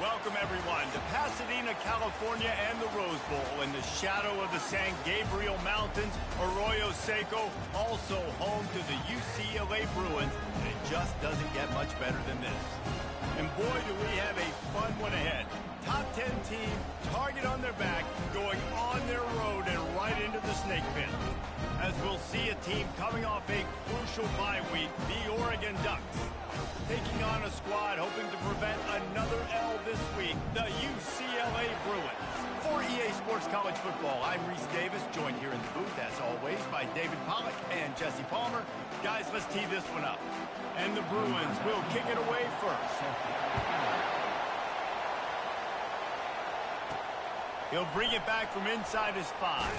Welcome, everyone, to Pasadena, California and the Rose Bowl in the shadow of the San Gabriel Mountains, Arroyo Seco, also home to the UCLA Bruins, and it just doesn't get much better than this. And boy, do we have a fun one ahead. Top 10 team, target on their back, going on their road and right into the snake pit. As we'll see a team coming off a crucial bye week, the Oregon Ducks. Taking on a squad hoping to prevent another L this week, the UCLA Bruins. For EA Sports College Football, I'm Reese Davis, joined here in the booth, as always, by David Pollack and Jesse Palmer. Guys, let's tee this one up. And the Bruins will kick it away first. He'll bring it back from inside his 5.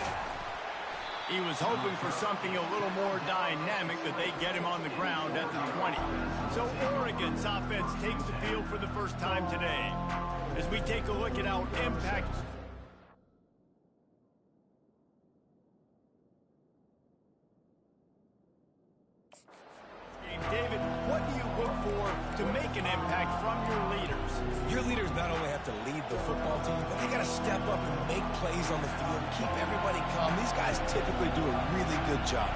He was hoping for something a little more dynamic, but they get him on the ground at the 20. So Oregon's offense takes the field for the first time today. As we take a look at how impact... David, what do you look for to make an impact from your leaders? Your leaders not only have to lead the football team, but they got to step up and make plays on the field, keep everybody calm. These guys typically do a really good job.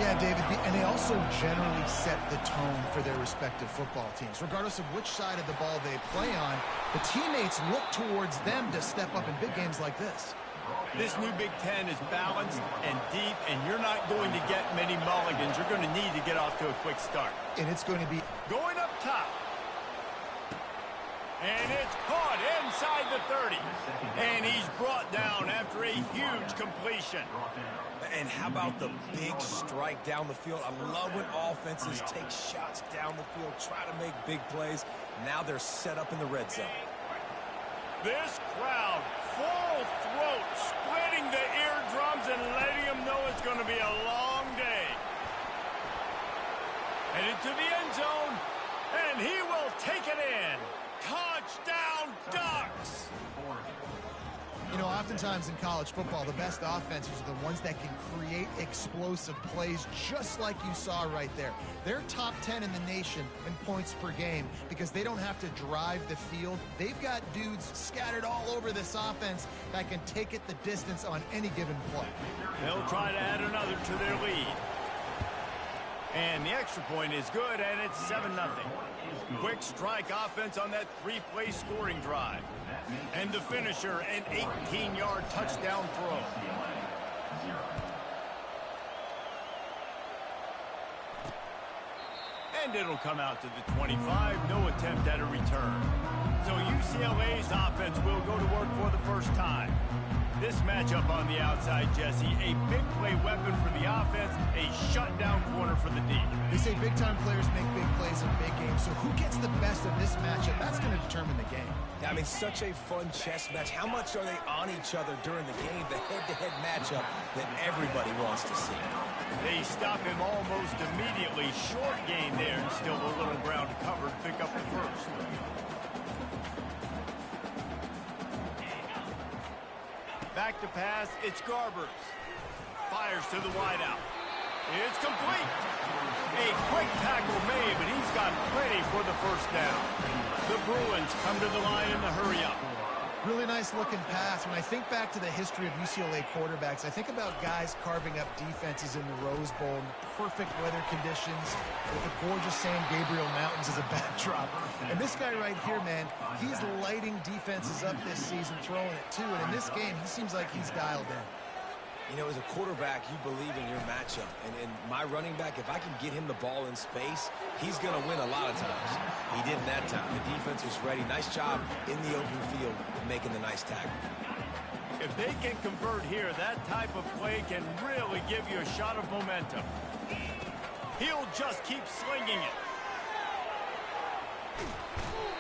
Yeah, David, and they also generally set the tone for their respective football teams. Regardless of which side of the ball they play on, the teammates look towards them to step up in big games like this. This new Big Ten is balanced and deep, and you're not going to get many mulligans. You're going to need to get off to a quick start. And it's going to be... Going up top. And it's caught inside the 30. And he's brought down after a huge completion. And how about the big strike down the field? I love when offenses take shots down the field, try to make big plays. Now they're set up in the red zone. This crowd, full throat, splitting the eardrums and letting them know it's going to be a long day. Headed to the end zone, and he will take it in. Touchdown, Ducks! You know, oftentimes in college football, the best offenses are the ones that can create explosive plays, just like you saw right there. They're top 10 in the nation in points per game because they don't have to drive the field. They've got dudes scattered all over this offense that can take it the distance on any given play. They'll try to add another to their lead. And the extra point is good, and it's 7-0. Quick strike offense on that 3-play scoring drive. And the finisher, an 18-yard touchdown throw. And it'll come out to the 25. No attempt at a return. So UCLA's offense will go to work for the first time. This matchup on the outside, Jesse, a big play weapon for the offense, a shutdown corner for the D. They say big-time players make big plays in big games, so who gets the best of this matchup? That's going to determine the game. Yeah, I mean, such a fun chess match. How much are they on each other during the game, the head-to-head matchup that everybody wants to see? They stop him almost immediately. Short gain there, and still a little ground to cover to pick up the first. Back to pass, it's Garbers. Fires to the wideout. It's complete. A quick tackle made, but he's got plenty for the first down. The Bruins come to the line in the hurry-up. Really nice looking pass. When I think back to the history of UCLA quarterbacks, I think about guys carving up defenses in the Rose Bowl in perfect weather conditions with the gorgeous San Gabriel Mountains as a backdrop. And this guy right here, man, he's lighting defenses up this season, throwing it too. And in this game, he seems like he's dialed in. You know, as a quarterback, you believe in your matchup. And my running back, if I can get him the ball in space, he's going to win a lot of times. He didn't that time. The defense was ready. Nice job in the open field making the nice tackle. If they can convert here, that type of play can really give you a shot of momentum. He'll just keep slinging it.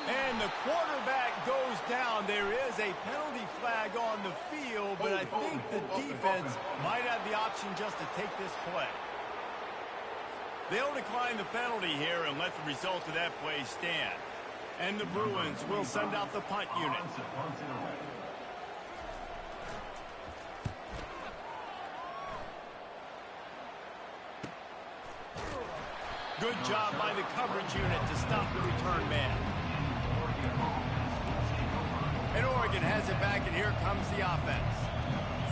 And the quarterback goes down. There is a penalty flag on the field, but I think the defense might have the option just to take this play. They'll decline the penalty here and let the result of that play stand. And the Bruins will send out the punt unit. Good job by the coverage unit to stop the return man. And Oregon has it back, and here comes the offense.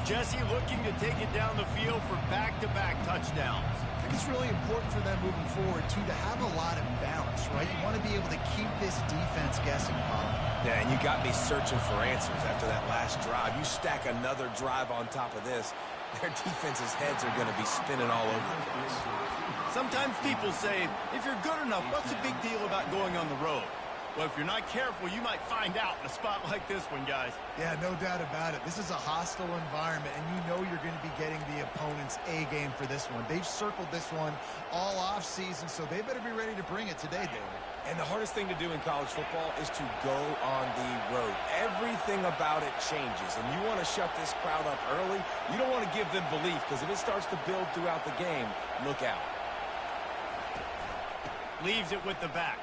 Jesse looking to take it down the field for back-to-back touchdowns. I think it's really important for them moving forward, too, to have a lot of balance, right? You want to be able to keep this defense guessing, Paul. Yeah, and you got me searching for answers after that last drive. You stack another drive on top of this, their defense's heads are going to be spinning all over the place. Sometimes people say, if you're good enough, what's the big deal about going on the road? Well, if you're not careful, you might find out in a spot like this one, guys. Yeah, no doubt about it. This is a hostile environment, and you know you're going to be getting the opponent's A game for this one. They've circled this one all off season, so they better be ready to bring it today, David. And the hardest thing to do in college football is to go on the road. Everything about it changes, and you want to shut this crowd up early. You don't want to give them belief, because if it starts to build throughout the game, look out. Leaves it with the back.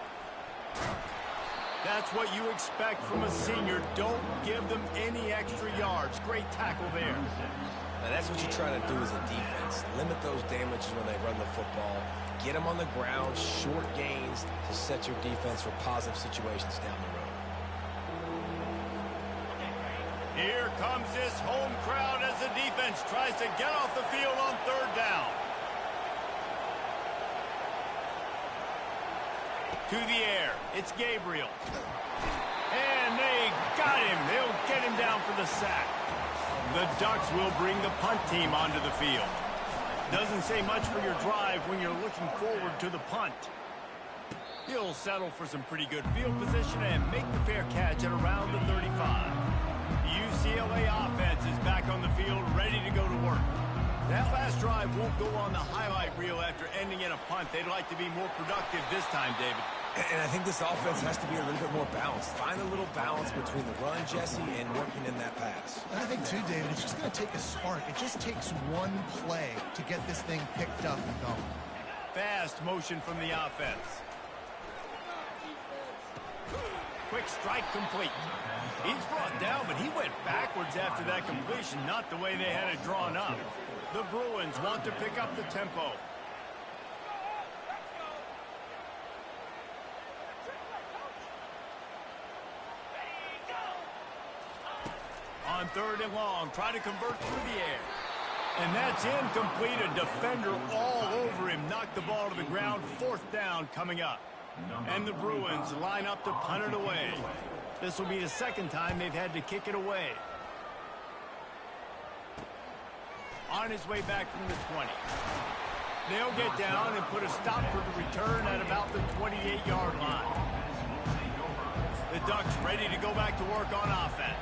That's what you expect from a senior. Don't give them any extra yards. Great tackle there. Now, that's what you try to do as a defense. Limit those damages when they run the football. Get them on the ground, short gains to set your defense for positive situations down the road. Here comes this home crowd as the defense tries to get off the field on third down. To the air, it's Gabriel. And they got him. They'll get him down for the sack. The Ducks will bring the punt team onto the field. Doesn't say much for your drive when you're looking forward to the punt. He'll settle for some pretty good field position and make the fair catch at around the 35. The UCLA offense is back on the field, ready to go to work. That last drive won't go on the highlight reel after ending in a punt. They'd like to be more productive this time, David. And I think this offense has to be a little bit more balanced. Find a little balance between the run, Jesse, and working in that pass. And I think, too, David, it's just going to take a spark. It just takes one play to get this thing picked up and going. Fast motion from the offense. Quick strike complete. He's brought down, but he went backwards after that completion, not the way they had it drawn up. The Bruins want to pick up the tempo. On third and long, try to convert through the air. And that's incomplete. A defender all over him. Knocked the ball to the ground. Fourth down coming up. And the Bruins line up to punt it away. This will be the second time they've had to kick it away. On his way back from the 20. They'll get down and put a stop for the return at about the 28-yard line. The Ducks ready to go back to work on offense.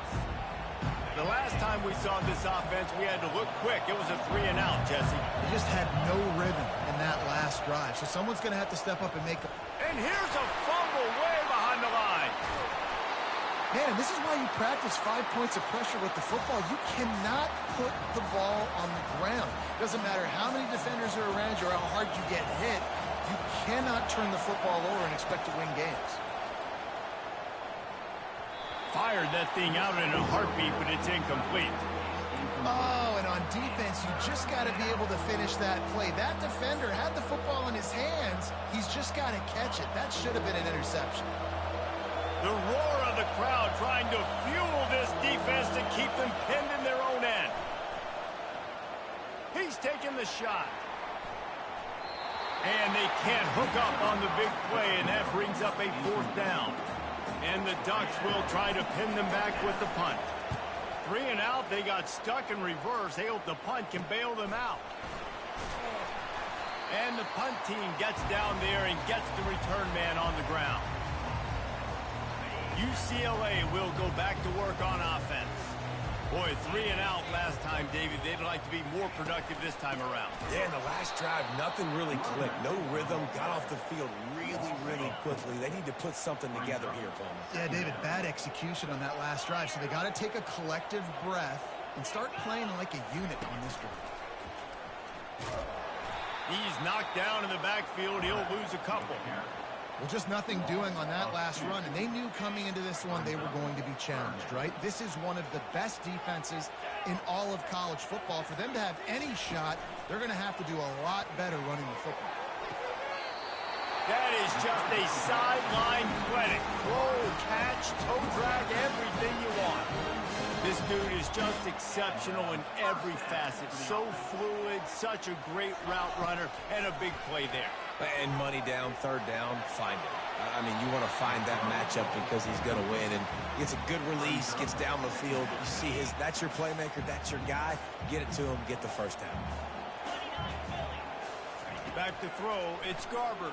The last time we saw this offense, we had to look quick. It was a 3-and-out, Jesse. They just had no rhythm in that last drive, so someone's going to have to step up and make a... And here's a fumble way behind the line. Man, this is why you practice 5 points of pressure with the football. You cannot put the ball on the ground. Doesn't matter how many defenders are around you or how hard you get hit. You cannot turn the football over and expect to win games. Fired that thing out in a heartbeat, but it's incomplete. Oh, and on defense, you just got to be able to finish that play. That defender had the football in his hands. He's just got to catch it. That should have been an interception. The roar of the crowd trying to fuel this defense to keep them pinned in their own end. He's taking the shot. And they can't hook up on the big play, and that brings up a fourth down. And the Ducks will try to pin them back with the punt. 3-and-out, they got stuck in reverse. They hope the punt can bail them out. And the punt team gets down there and gets the return man on the ground. UCLA will go back to work on offense. Boy, 3-and-out last time, David. They'd like to be more productive this time around. Yeah, in the last drive, nothing really clicked. No rhythm, got off the field really quickly. They need to put something together here, Palmer. Yeah, David, bad execution on that last drive, so they got to take a collective breath and start playing like a unit on this drive. He's knocked down in the backfield. He'll lose a couple. Well, just nothing doing on that last run, and they knew coming into this one they were going to be challenged, right? This is one of the best defenses in all of college football. For them to have any shot, they're going to have to do a lot better running the football. That is just a sideline clinic. Throw, catch, toe drag, everything you want. This dude is just exceptional in every facet. So fluid, such a great route runner, and a big play there. And money down, third down, find it. I mean, you want to find that matchup because he's going to win. And gets a good release, gets down the field. You see that's your playmaker, that's your guy. Get it to him, get the first down. Back to throw, it's Garbers.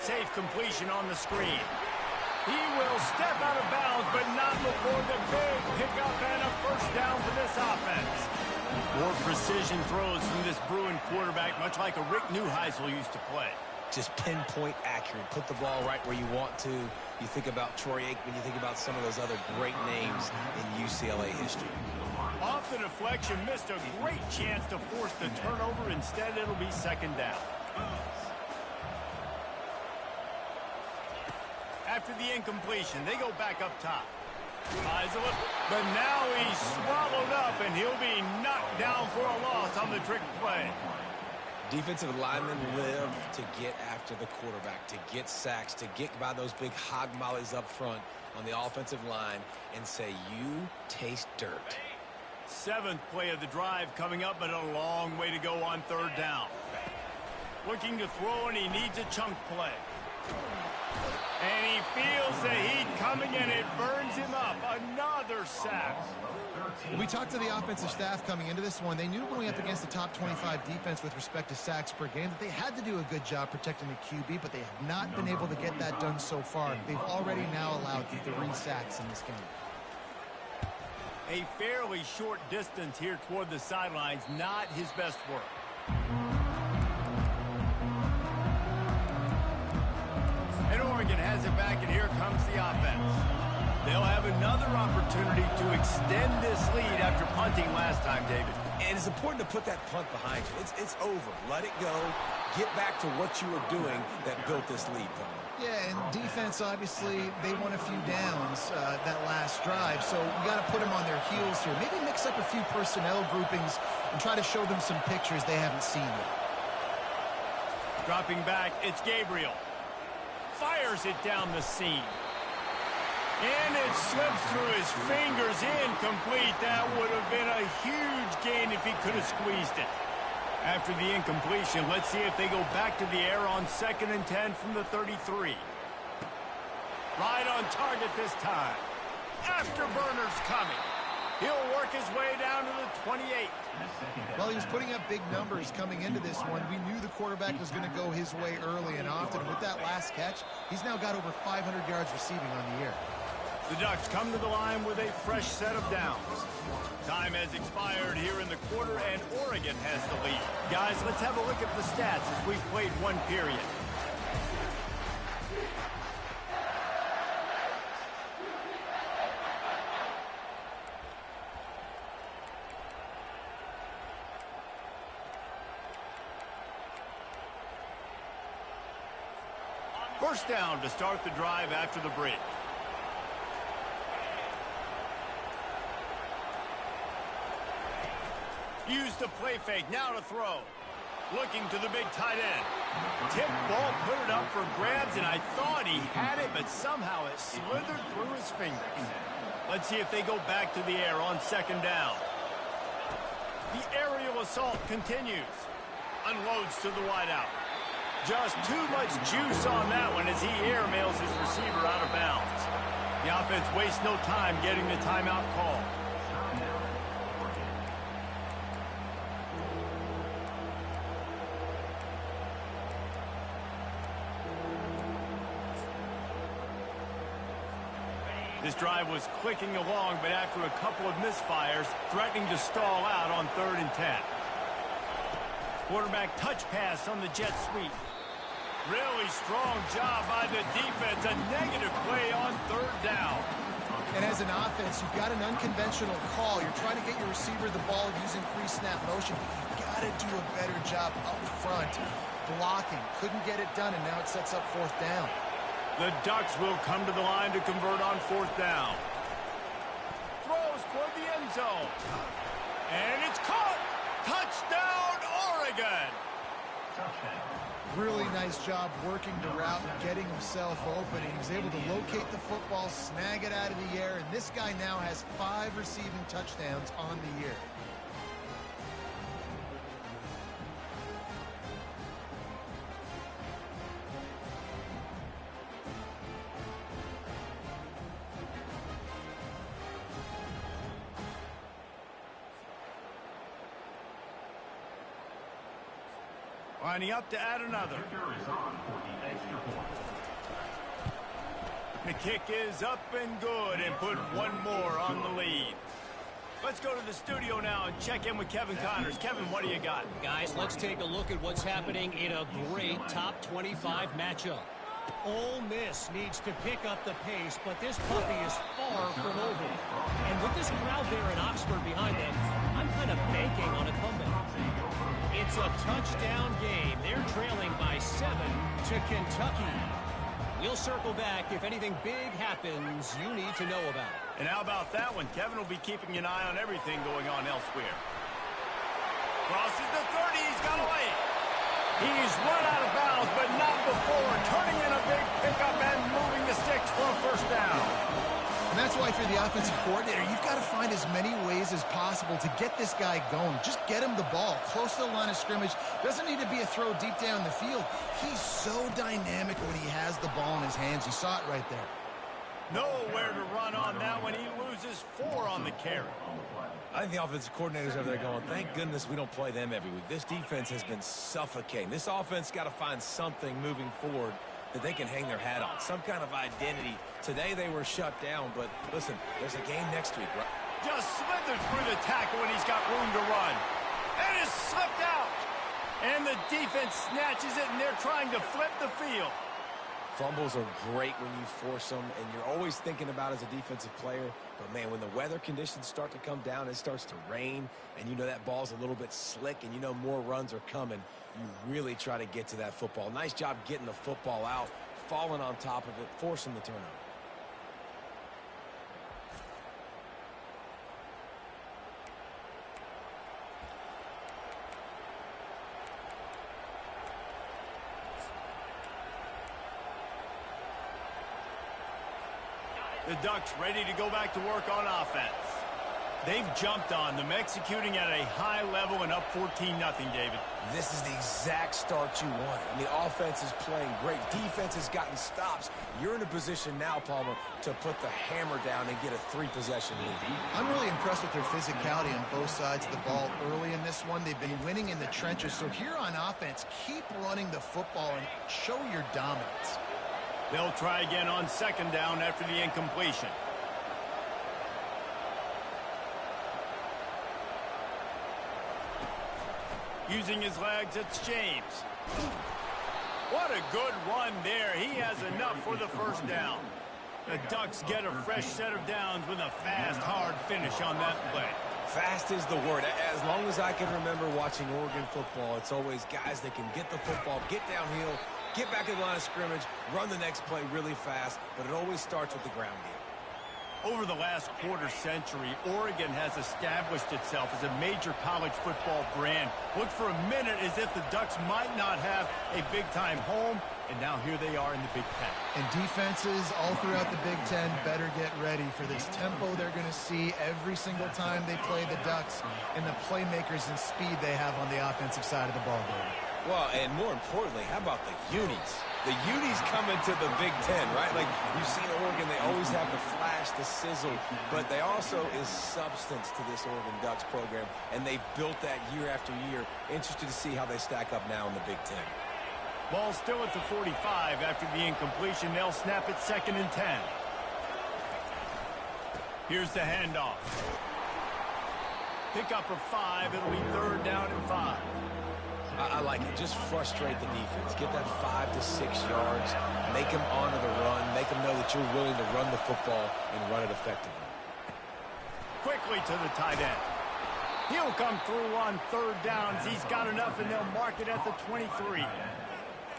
Safe completion on the screen. He will step out of bounds, but not before the big pickup and a first down for this offense. More precision throws from this Bruin quarterback, much like a Rick Neuheisel used to play. Just pinpoint accurate. Put the ball right where you want to. You think about Troy Aikman, you think about some of those other great names in UCLA history. Off the deflection, missed a great chance to force the turnover. Instead, it'll be second down. After the incompletion, they go back up top. But now he's swallowed up, and he'll be knocked down for a loss on the trick play. Defensive linemen live to get after the quarterback, to get sacks, to get by those big hog mollies up front on the offensive line and say, you taste dirt. Seventh play of the drive coming up, but a long way to go on third down. Looking to throw, and he needs a chunk play. And he feels the heat coming, and it burns him up. Another sack. We talked to the offensive staff coming into this one. They knew going up against the top 25 defense with respect to sacks per game that they had to do a good job protecting the QB, but they have not been able to get that done so far. They've already now allowed 3 sacks in this game. A fairly short distance here toward the sidelines, not his best work. And Oregon has it back, and here comes the offense. They'll have another opportunity to extend this lead after punting last time, David. And it's important to put that punt behind you. It's over. Let it go. Get back to what you were doing that built this lead, Tom. Yeah, and defense, obviously, they won a few downs that last drive, so you got to put them on their heels here. Maybe mix up a few personnel groupings and try to show them some pictures they haven't seen yet. Dropping back, it's Gabriel. Fires it down the seam. And it slips through his fingers, incomplete. That would have been a huge gain if he could have squeezed it. After the incompletion, let's see if they go back to the air on 2nd and 10 from the 33. Right on target this time. Afterburner's coming. He'll work his way down to the 28. Well, he was putting up big numbers coming into this one. We knew the quarterback was going to go his way early and often. With that last catch, he's now got over 500 yards receiving on the year. The Ducks come to the line with a fresh set of downs. Time has expired here in the quarter, and Oregon has the lead. Guys, let's have a look at the stats as we've played one period. First down to start the drive after the break. Use the play fake, now to throw. Looking to the big tight end. Tip ball, put it up for grabs, and I thought he had it, but somehow it slithered through his fingers. Let's see if they go back to the air on 2nd down. The aerial assault continues. Unloads to the wideout. Just too much juice on that one as he airmails his receiver out of bounds. The offense wastes no time getting the timeout call. This drive was clicking along, but after a couple of misfires, threatening to stall out on 3rd and 10. Quarterback touch pass on the jet sweep. Really strong job by the defense. A negative play on 3rd down. And as an offense, you've got an unconventional call. You're trying to get your receiver the ball using pre-snap motion. You've got to do a better job up front blocking. Couldn't get it done, and now it sets up 4th down. The Ducks will come to the line to convert on 4th down. Throws toward the end zone. And it's caught. Touchdown, Oregon. Really nice job working the route and getting himself open. He was able to locate the football, snag it out of the air, and this guy now has 5 receiving touchdowns on the year. Lining up to add another. The kick is up and good and put one more on the lead. Let's go to the studio now and check in with Kevin Connors. Kevin, what do you got? Guys, let's take a look at what's happening in a great top 25 matchup. Ole Miss needs to pick up the pace, but this puppy is far from over. And with this crowd there in Oxford behind them, I'm kind of banking on a comeback. It's a touchdown game. They're trailing by 7 to Kentucky. We'll circle back if anything big happens you need to know about. And how about that one? Kevin will be keeping an eye on everything going on elsewhere. Crosses the 30. He's got away. He's run out of bounds, but not before turning in a big pickup and moving the sticks for a first down. And that's why, for the offensive coordinator, you've got to find as many ways as possible to get this guy going. Just get him the ball close to the line of scrimmage. Doesn't need to be a throw deep down the field. He's so dynamic when he has the ball in his hands. You saw it right there. Nowhere to run on that one. He loses 4 on the carry. I think the offensive coordinators over there going, thank goodness we don't play them every week. This defense has been suffocating. This offense got to find something moving forward that they can hang their hat on, some kind of identity. Today they were shut down, but listen, there's a game next week, right? Just slithered through the tackle when he's got room to run. And is slipped out. And the defense snatches it, and they're trying to flip the field. Fumbles are great when you force them, and you're always thinking about as a defensive player. But, man, when the weather conditions start to come down, it starts to rain, and you know that ball's a little bit slick, and you know more runs are coming, you really try to get to that football. Nice job getting the football out, falling on top of it, forcing the turnover. The Ducks ready to go back to work on offense. They've jumped on them, executing at a high level and up 14-0, David. This is the exact start you want. I mean, offense is playing great. Defense has gotten stops. You're in a position now, Palmer, to put the hammer down and get a 3-possession lead. I'm really impressed with their physicality on both sides of the ball early in this one. They've been winning in the trenches. So here on offense, keep running the football and show your dominance. They'll try again on second down after the incompletion. Using his legs, it's James. What a good run there. He has enough for the first down. The Ducks get a fresh set of downs with a fast, hard finish on that play. Fast is the word. As long as I can remember watching Oregon football, it's always guys that can get the football, get downhill, get back in the line of scrimmage, run the next play really fast, but it always starts with the ground game. Over the last quarter century, Oregon has established itself as a major college football brand. Looked for a minute as if the Ducks might not have a big-time home, and now here they are in the Big Ten. And defenses all throughout the Big Ten better get ready for this tempo they're going to see every single time they play the Ducks and the playmakers and speed they have on the offensive side of the ball game. Well, and more importantly, how about the unis? The unis coming to the Big Ten, right? Like, you've seen Oregon, they always have the flash, the sizzle, but they also is substance to this Oregon Ducks program, and they've built that year after year. Interested to see how they stack up now in the Big Ten. Ball still at the 45 after the incompletion. They'll snap it 2nd and 10. Here's the handoff. Pick up of 5. It'll be 3rd down and 5. I like it. Just frustrate the defense. Get that 5 to 6 yards. Make them honor the run. Make them know that you're willing to run the football and run it effectively. Quickly to the tight end. He'll come through on 3rd downs. He's got enough, and they'll mark it at the 23.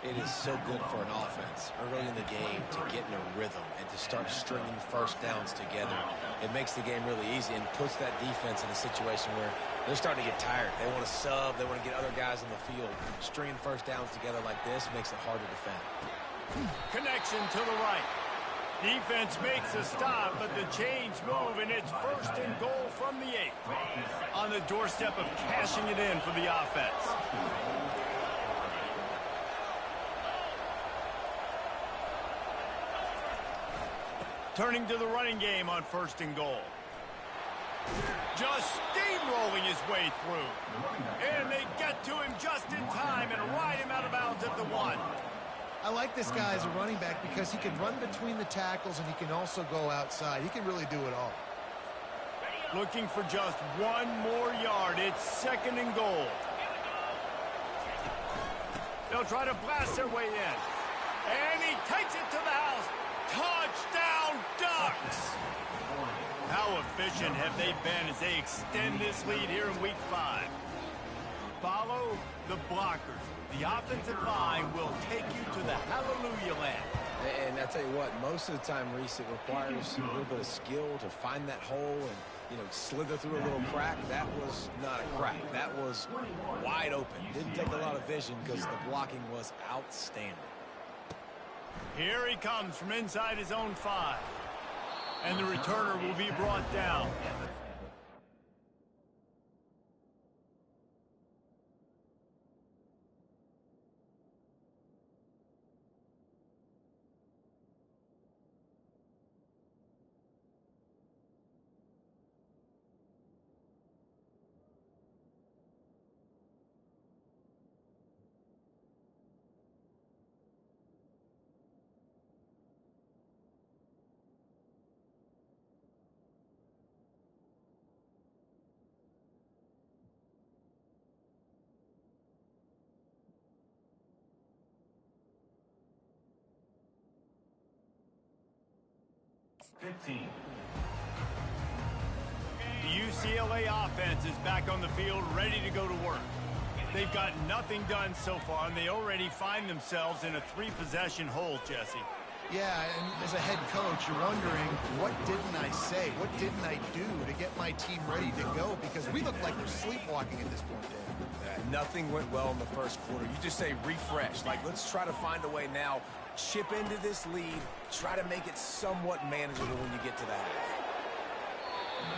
It is so good for an offense early in the game to get in a rhythm and to start stringing first downs together. It makes the game really easy and puts that defense in a situation where They're starting to get tired. They want to sub. They want to get other guys in the field. Stringing first downs together like this makes it hard to defend. Connection to the right. Defense makes a stop, but the chains move, and it's 1st and goal from the 8. On the doorstep of cashing it in for the offense. Turning to the running game on 1st and goal. Just steamrolling his way through. And they get to him just in time and ride him out of bounds at the 1. I like this guy as a running back because he can run between the tackles and he can also go outside. He can really do it all. Looking for just 1 more yard. It's 2nd and goal. They'll try to blast their way in. And he takes it to the house. Touchdown, Ducks! How efficient have they been as they extend this lead here in Week 5? Follow the blockers. The offensive line will take you to the hallelujah land. And I tell you what, most of the time, Reese, it requires a little bit of skill to find that hole and, you know, slither through a little crack. That was not a crack. That was wide open. Didn't take a lot of vision because the blocking was outstanding. Here he comes from inside his own 5. And the returner will be brought down. The UCLA offense is back on the field, ready to go to work. They've got nothing done so far, and they already find themselves in a 3-possession hole, Jesse. Yeah, and as a head coach, you're wondering, what didn't I say? What didn't I do to get my team ready to go? Because we look like we're sleepwalking at this point, Dave. Nothing went well in the first quarter. You just say refresh. Like, let's try to find a way now. Chip into this lead. Try to make it somewhat manageable when you get to that.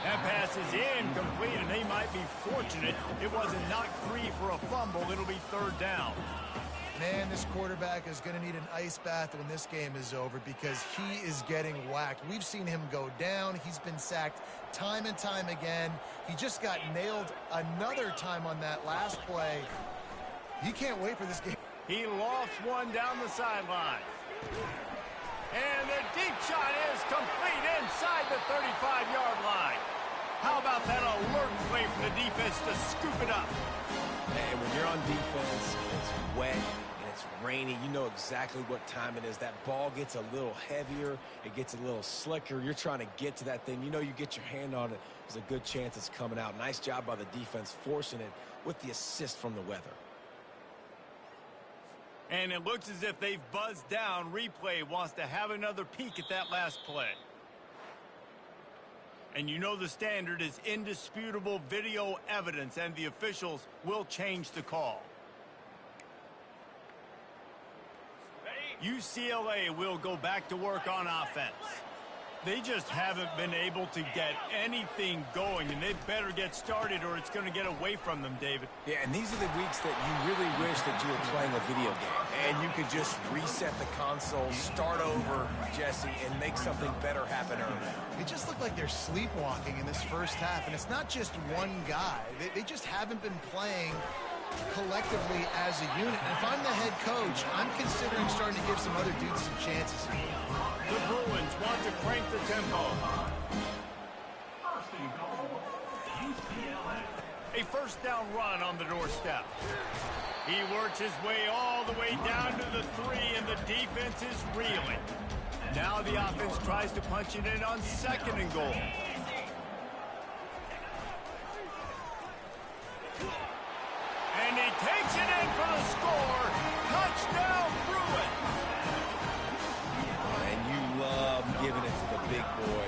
That pass is incomplete, and they might be fortunate it wasn't knocked free for a fumble. It'll be 3rd down. Man, this quarterback is going to need an ice bath when this game is over because he is getting whacked. We've seen him go down. He's been sacked time and time again. He just got nailed another time on that last play. He can't wait for this game. He lofts one down the sideline. And the deep shot is complete inside the 35-yard line. How about that alert play from the defense to scoop it up? Hey, when you're on defense and it's wet and it's rainy, you know exactly what time it is. That ball gets a little heavier. It gets a little slicker. You're trying to get to that thing. You know you get your hand on it. There's a good chance it's coming out. Nice job by the defense forcing it with the assist from the weather. And it looks as if they've buzzed down. Replay wants to have another peek at that last play. And you know the standard is indisputable video evidence, and the officials will change the call. UCLA will go back to work on offense. They just haven't been able to get anything going, and they better get started or it's going to get away from them, David. Yeah, and these are the weeks that you really wish that you were playing a video game and you could just reset the console, start over, Jesse, and make something better happen early. It just looked like they're sleepwalking in this first half, and it's not just one guy. They just haven't been playing collectively as a unit. And if I'm the head coach, I'm considering starting to give some other dudes some chances. The Bruins want to crank the tempo. A first down run on the doorstep. He works his way all the way down to the 3, and the defense is reeling. Now the offense tries to punch it in on 2nd and goal. And he takes it in for the score. Touchdown, Bruins. And you love giving it to the big boy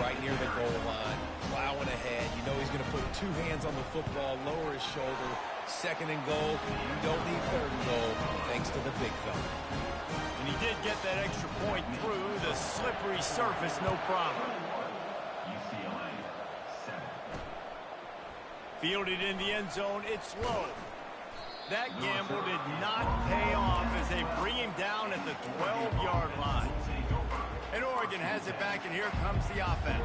right near the goal line, plowing ahead. You know he's going to put 2 hands on the football, lower his shoulder. 2nd and goal. You don't need 3rd and goal, thanks to the big fella. And he did get that extra point through the slippery surface, no problem. UCLA 7. Fielded in the end zone, it's low. That gamble did not pay off as they bring him down at the 12-yard line. And Oregon has it back, and here comes the offense.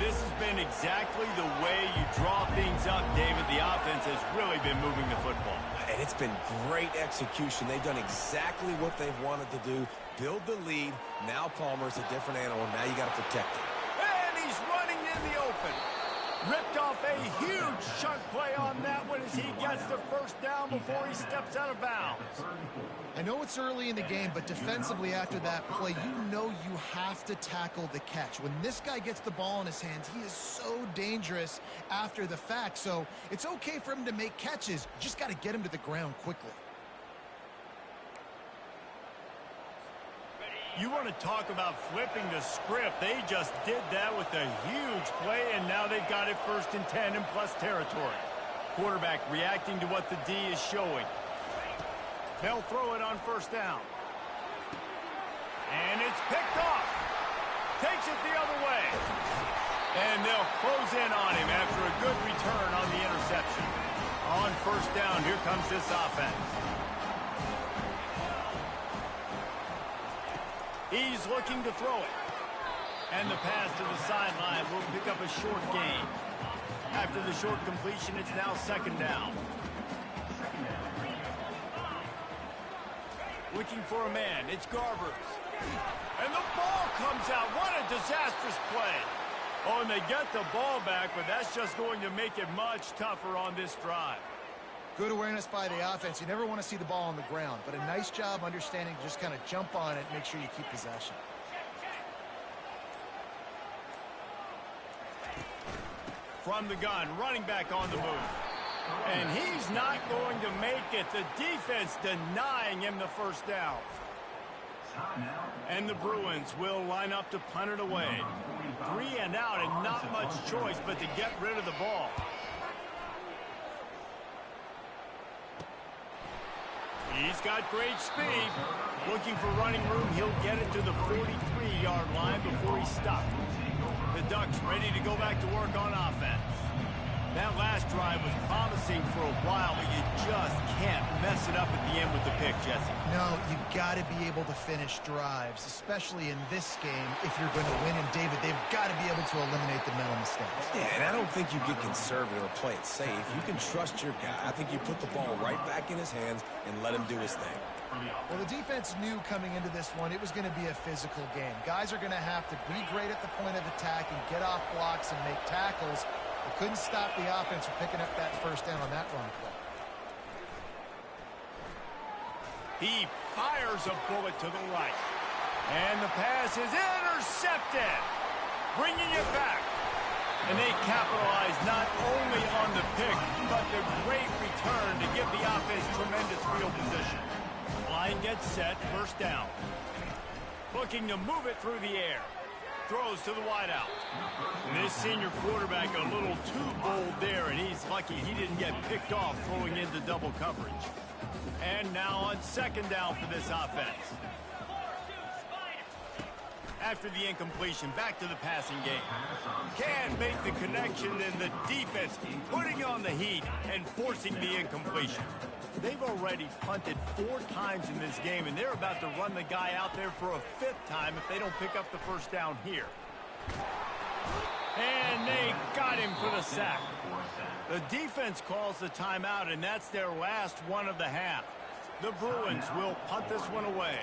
This has been exactly the way you draw things up, David. The offense has really been moving the football. And it's been great execution. They've done exactly what they've wanted to do. Build the lead. Now Palmer's a different animal. Now you got to protect him. And he's running in the open. Ripped off a huge chunk play on that one as he gets the first down before he steps out of bounds. I know it's early in the game, but defensively after that play, you know you have to tackle the catch. When this guy gets the ball in his hands, he is so dangerous after the fact. So it's okay for him to make catches. You just got to get him to the ground quickly. You want to talk about flipping the script. They just did that with a huge play, and now they've got it 1st and 10 in plus territory. Quarterback reacting to what the D is showing. They'll throw it on 1st down. And it's picked off. Takes it the other way. And they'll close in on him after a good return on the interception. On 1st down, here comes this offense. He's looking to throw it. And the pass to the sideline will pick up a short gain. After the short completion, it's now 2nd down. Looking for a man. It's Garbers. And the ball comes out. What a disastrous play. Oh, and they get the ball back, but that's just going to make it much tougher on this drive. Good awareness by the offense. You never want to see the ball on the ground, but a nice job understanding to just kind of jump on it and make sure you keep possession. From the gun, running back on the move. And he's not going to make it. The defense denying him the 1st down. And the Bruins will line up to punt it away. 3 and out and not much choice but to get rid of the ball. He's got great speed. Looking for running room. He'll get it to the 43-yard line before he stops. The Ducks ready to go back to work on offense. That last drive was promising for a while, but you just can't mess it up at the end with the pick, Jesse. No, you've got to be able to finish drives, especially in this game. If you're going to win, and David, they've got to be able to eliminate the mental mistakes. Yeah, and I don't think you get conservative or play it safe. You can trust your guy. I think you put the ball right back in his hands and let him do his thing. Well, the defense knew coming into this one it was going to be a physical game. Guys are going to have to be great at the point of attack and get off blocks and make tackles. They couldn't stop the offense from picking up that 1st down on that run play. He fires a bullet to the right. And the pass is intercepted. Bringing it back. And they capitalize not only on the pick, but the great return to give the offense tremendous field position. Line gets set, 1st down. Looking to move it through the air. Throws to the wideout. And this senior quarterback a little too bold there, and he's lucky he didn't get picked off throwing into double coverage. And now on 2nd down for this offense. After the incompletion, back to the passing game. Can't make the connection, and the defense putting on the heat and forcing the incompletion. They've already punted 4 times in this game, and they're about to run the guy out there for a 5th time if they don't pick up the 1st down here. And they got him for the sack. The defense calls the timeout, and that's their last one of the half. The Bruins will punt this one away.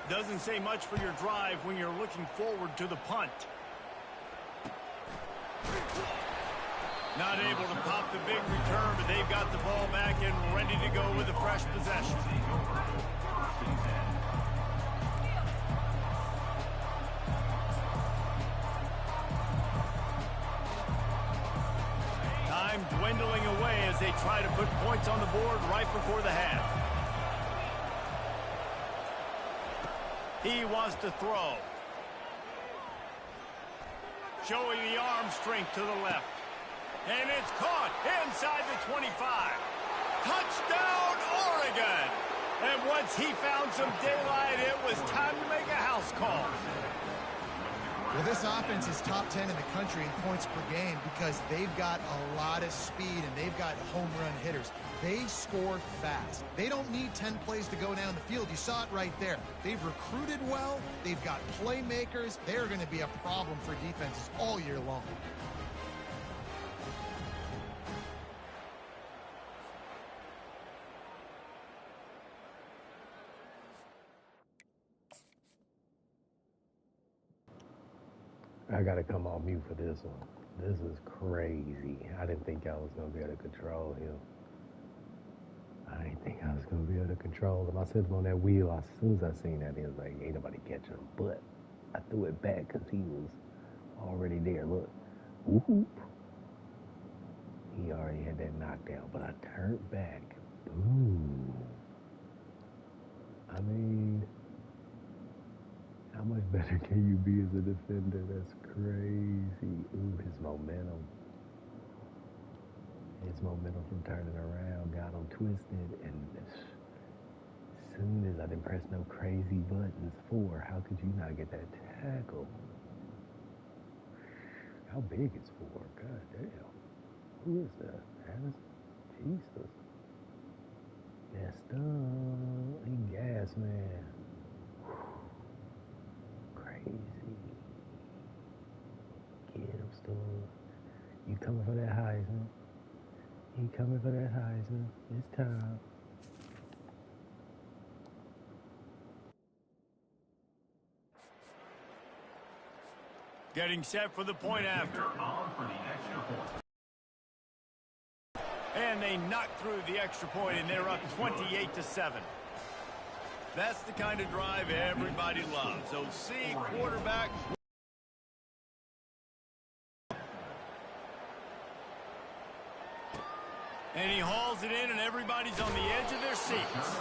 Doesn't say much for your drive when you're looking forward to the punt. Not able to pop the big return, but they've got the ball back and ready to go with a fresh possession. Time dwindling away as they try to put points on the board right before the half. He wants to throw. Showing the arm strength to the left. And it's caught inside the 25. Touchdown, Oregon! And once he found some daylight, it was time to make a house call. Well, this offense is top 10 in the country in points per game because they've got a lot of speed and they've got home run hitters. They score fast. They don't need 10 plays to go down the field. You saw it right there. They've recruited well. They've got playmakers. They're going to be a problem for defenses all year long. I gotta come on mute for this one. This is crazy. I didn't think I was gonna be able to control him. I didn't think I was gonna be able to control him. I set him on that wheel. As soon as I seen that, he was like, ain't nobody catching him. But I threw it back because he was already there. Look. Whoop. He already had that knockdown. But I turned back. Boom. I mean, how much better can you be as a defender? That's crazy. Ooh, his momentum. His momentum from turning around got him twisted. And as soon as I didn't press no crazy buttons for, how could you not get that tackle? How big is 4? God damn. Who is that? Harris? Jesus. Messed up. He gas, man. Crazy. Get him, Stone. You coming for that Heisman? You coming for that Heisman? It's time. Getting set for the point after. On for the extra point. And they knock through the extra point, and they're up 28-7. That's the kind of drive everybody loves. OC quarterback. And he hauls it in, and everybody's on the edge of their seats.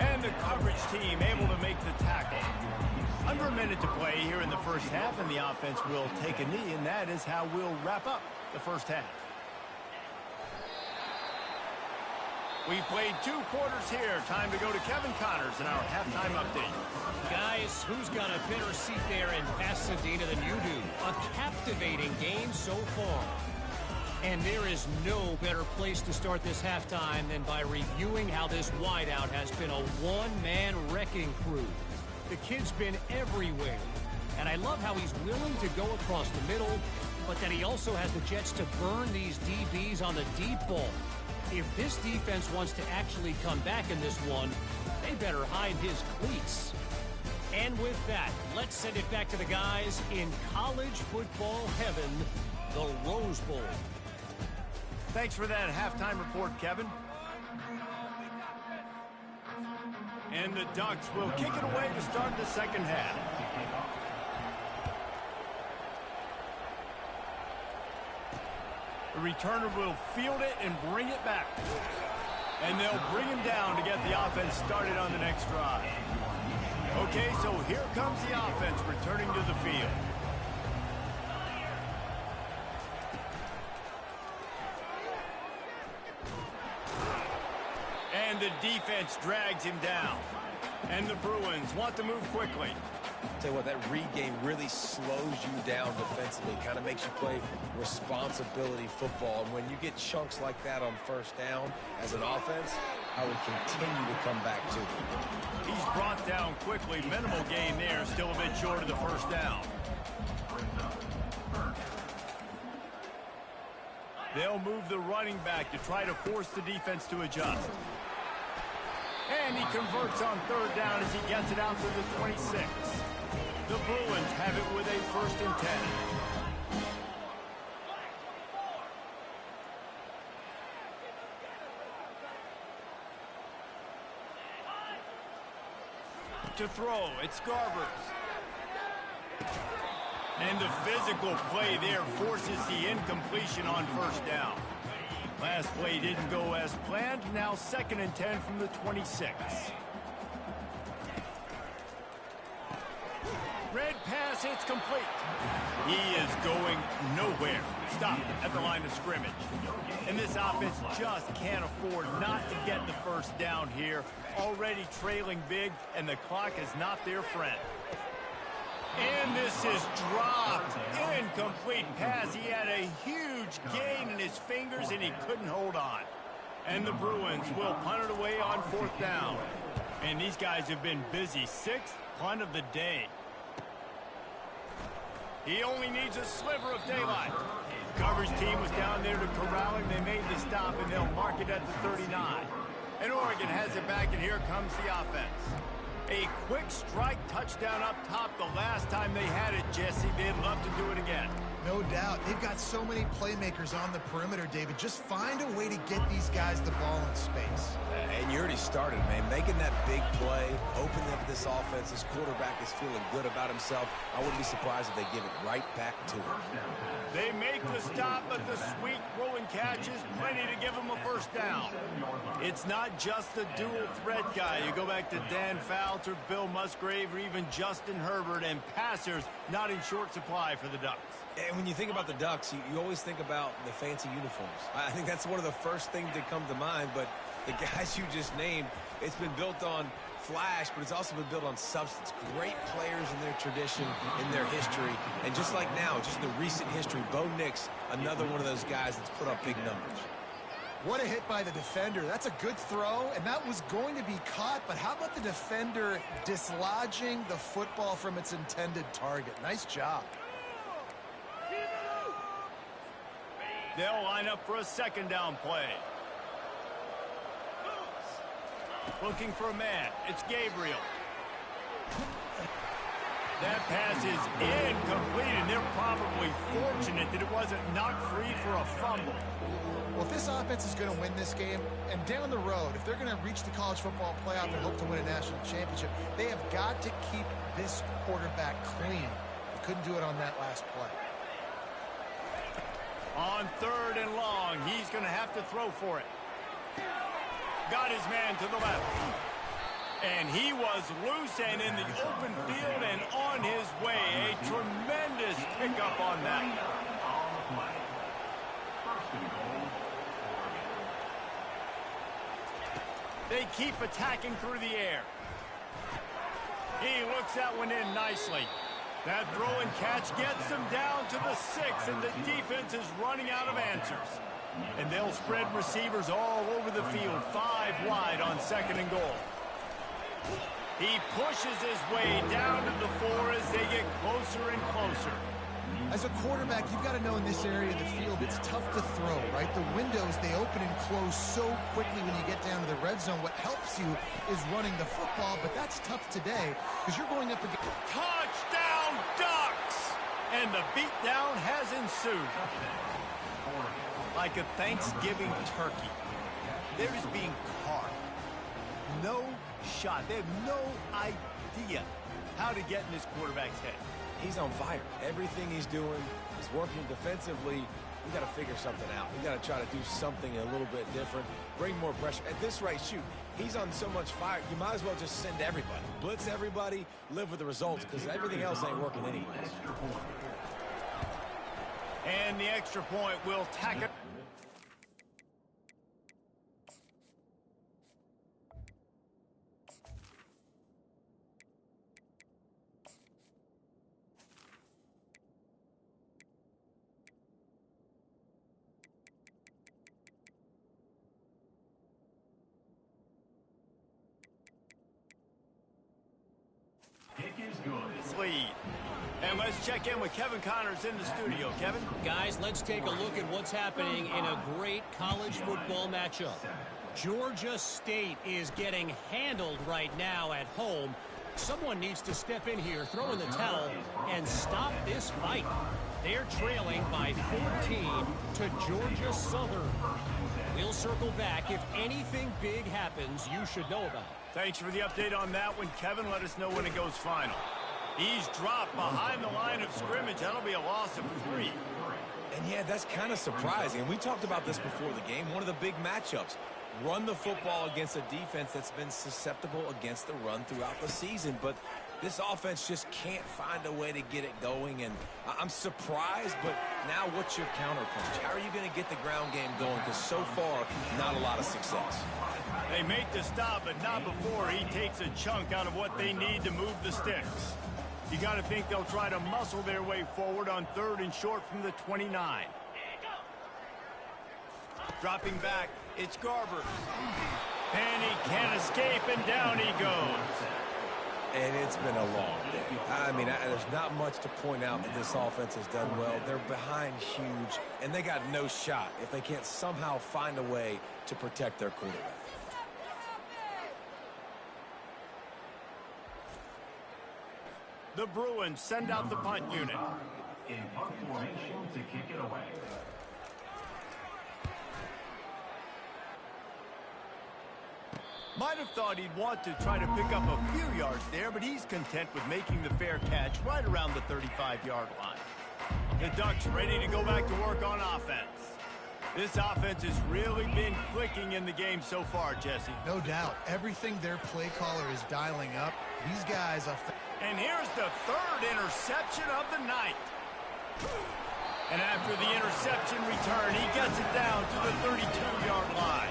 And the coverage team able to make the tackle. Under a minute to play here in the first half, and the offense will take a knee, and that is how we'll wrap up the first half. We've played 2 quarters here. Time to go to Kevin Connors in our halftime update. Guys, who's got a better seat there in Pasadena than you do? A captivating game so far. And there is no better place to start this halftime than by reviewing how this wideout has been a one-man wrecking crew. The kid's been everywhere. And I love how he's willing to go across the middle, but that he also has the jets to burn these DBs on the deep ball. If this defense wants to actually come back in this one, they better hide his cleats. And with that, let's send it back to the guys in college football heaven, the Rose Bowl. Thanks for that halftime report, Kevin. And the Ducks will kick it away to start the second half. The returner will field it and bring it back. And they'll bring him down to get the offense started on the next drive. Okay, so here comes the offense returning to the field. And the defense drags him down. And the Bruins want to move quickly. Tell you what, that read game really slows you down defensively. Kind of makes you play responsibility football. And when you get chunks like that on first down as an offense, I would continue to come back to them. He's brought down quickly. Minimal gain there. Still a bit short of the first down. They'll move the running back to try to force the defense to adjust. And he converts on third down as he gets it out to the 26. The Bruins have it with a 1st and 10. To throw, it's Garbers. And the physical play there forces the incompletion on first down. Last play didn't go as planned. Now 2nd and 10 from the 26. Red pass, it's complete. He is going nowhere. Stop at the line of scrimmage. And this offense just can't afford not to get the first down here. Already trailing big, and the clock is not their friend. And this is dropped. Incomplete pass. He had a huge gain in his fingers, and he couldn't hold on. And the Bruins will punt it away on 4th down. And these guys have been busy. 6th punt of the day. He only needs a sliver of daylight. Coverage team was down there to corral him. They made the stop, and they'll mark it at the 39. And Oregon has it back, and here comes the offense. A quick strike touchdown up top the last time they had it, Jesse. They'd love to do it again. No doubt. They've got so many playmakers on the perimeter, David. Just find a way to get these guys the ball in space. And you already started, man. Making that big play, opening up this offense. This quarterback is feeling good about himself. I wouldn't be surprised if they give it right back to him. They make the stop, but the sweet throwing catch is plenty to give him a first down. It's not just the dual threat guy. You go back to Dan Fouts or Bill Musgrave or even Justin Herbert, and passers not in short supply for the Ducks. And when you think about the Ducks, you always think about the fancy uniforms. I think that's one of the first things that come to mind, but the guys you just named, it's been built on flash, but it's also been built on substance. Great players in their tradition, in their history, and just like now, just the recent history, Bo Nix, another one of those guys that's put up big numbers. What a hit by the defender. That's a good throw, and that was going to be caught, but how about the defender dislodging the football from its intended target? Nice job. They'll line up for a 2nd down play. Looking for a man. It's Gabriel. That pass is incomplete, and they're probably fortunate that it wasn't knocked free for a fumble. Well, if this offense is going to win this game, and down the road, if they're going to reach the college football playoff and hope to win a national championship, they have got to keep this quarterback clean. They couldn't do it on that last play. On 3rd and long, he's going to have to throw for it. Got his man to the left. And he was loose and in the open field and on his way. A tremendous pickup on that. They keep attacking through the air. He looks that one in nicely. That throw and catch gets them down to the 6, and the defense is running out of answers. And they'll spread receivers all over the field, 5 wide on 2nd and goal. He pushes his way down to the 4 as they get closer and closer. As a quarterback, you've got to know in this area of the field, it's tough to throw, right? The windows, they open and close so quickly when you get down to the red zone. What helps you is running the football, but that's tough today because you're going up against... Touchdown, Ducks! And the beatdown has ensued. Like a Thanksgiving turkey, they're just being carved. No shot. They have no idea how to get in this quarterback's head. He's on fire. Everything he's doing is working defensively. We got to figure something out. We got to try to do something a little bit different, bring more pressure. At this rate, shoot, he's on so much fire, you might as well just send everybody. Blitz everybody, live with the results, because everything else ain't working anyways. And the extra point will tack it. Lead. And let's check in with Kevin Connors in the studio. Kevin? Guys, let's take a look at what's happening in a great college football matchup. Georgia State is getting handled right now at home. Someone needs to step in here, throw in the towel, and stop this fight. They're trailing by 14 to Georgia Southern. We'll circle back. If anything big happens, you should know about it. Thanks for the update on that one, Kevin. Let us know when it goes final. He's dropped behind the line of scrimmage. That'll be a loss of 3. And yeah, that's kind of surprising. And we talked about this before the game. One of the big matchups. Run the football against a defense that's been susceptible against the run throughout the season. But This offense just can't find a way to get it going, and I'm surprised, but now what's your counterpunch? How are you going to get the ground game going? Because so far, not a lot of success. They make the stop, but not before he takes a chunk out of what they need to move the sticks. You got to think they'll try to muscle their way forward on 3rd and short from the 29. Dropping back, it's Garber. And he can't escape, and down he goes. And it's been a long day. I mean, there's not much to point out that this offense has done well. They're behind huge, and they got no shot if they can't somehow find a way to protect their quarterback. The Bruins send out the punt unit. In punt formation to kick it away. Might have thought he'd want to try to pick up a few yards there, but he's content with making the fair catch right around the 35-yard line. The Ducks ready to go back to work on offense. This offense has really been clicking in the game so far, Jesse. No doubt. Everything their play caller is dialing up, these guys are... And here's the 3rd interception of the night. And after the interception return, he gets it down to the 32-yard line.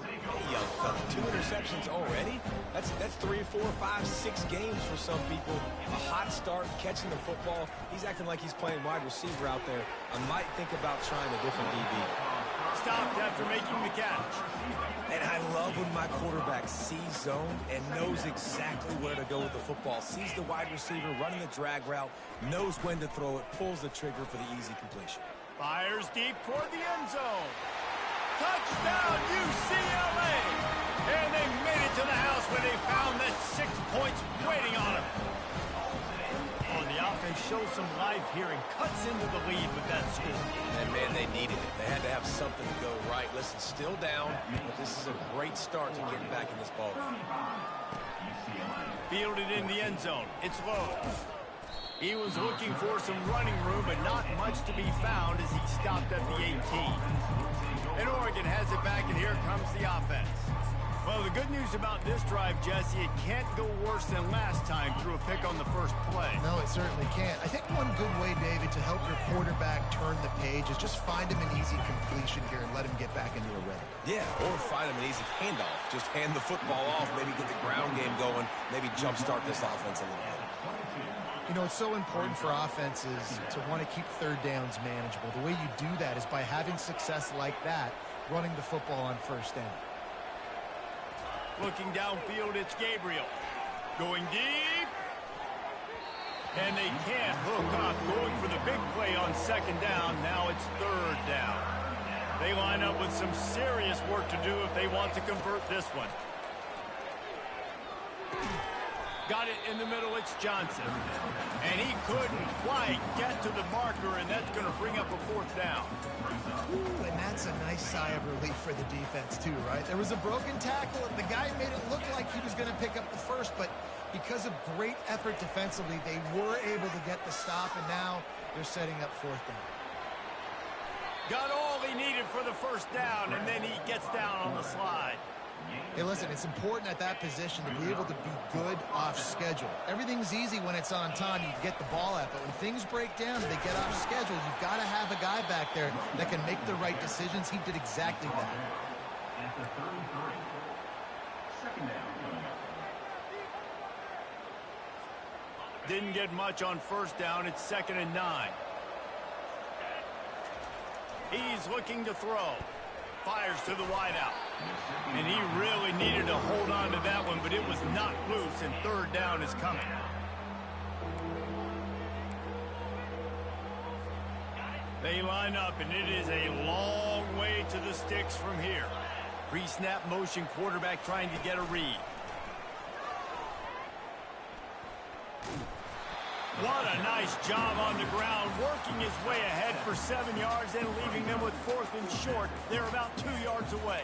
Hey, young fella, 2 interceptions already? That's 3, 4, 5, 6 games for some people. A hot start, catching the football. He's acting like he's playing wide receiver out there. I might think about trying a different DB. Stopped after making the catch. And I love when my quarterback sees zone and knows exactly where to go with the football. Sees the wide receiver running the drag route, knows when to throw it, pulls the trigger for the easy completion. Fires deep toward the end zone. Touchdown, UCLA! And they made it to the house where they found that 6 points waiting on them. Oh, the offense shows some life here and cuts into the lead with that score. And, man, they needed it. They had to have something to go right. Listen, still down, but this is a great start to getting back in this ball game. Fielded in the end zone. It's low. He was looking for some running room, but not much to be found as he stopped at the 18. And Oregon has it back, and here comes the offense. Well, the good news about this drive, Jesse, it can't go worse than last time through a pick on the first play. No, it certainly can't. I think one good way, David, to help your quarterback turn the page is just find him an easy completion here and let him get back into a rhythm. Yeah, or find him an easy handoff. Just hand the football off, maybe get the ground game going, maybe jumpstart this offense a little bit. You know, it's so important for offenses to want to keep 3rd downs manageable. The way you do that is by having success like that, running the football on 1st down. Looking downfield, it's Gabriel. Going deep. And they can't hook up. Going for the big play on 2nd down. Now it's 3rd down. They line up with some serious work to do if they want to convert this one. Got it in the middle, it's Johnson. And he couldn't quite get to the marker, and that's going to bring up a 4th down. Ooh, and that's a nice sigh of relief for the defense, too, right? There was a broken tackle, and the guy made it look like he was going to pick up the first, but because of great effort defensively, they were able to get the stop, and now they're setting up 4th down. Got all he needed for the 1st down, and then he gets down on the slide. Hey, listen, it's important at that position to be able to be good off schedule. Everything's easy when it's on time, you get the ball out, but when things break down and they get off schedule, you've got to have a guy back there that can make the right decisions. He did exactly that. At the 33. 2nd down. Didn't get much on 1st down. It's 2nd and 9. He's looking to throw. Fires to the wideout. And he really needed to hold on to that one, but it was knocked loose, and 3rd down is coming. They line up, and it is a long way to the sticks from here. Pre-snap motion, quarterback trying to get a read. What a nice job on the ground, working his way ahead for 7 yards and leaving them with 4th and short. They're about 2 yards away.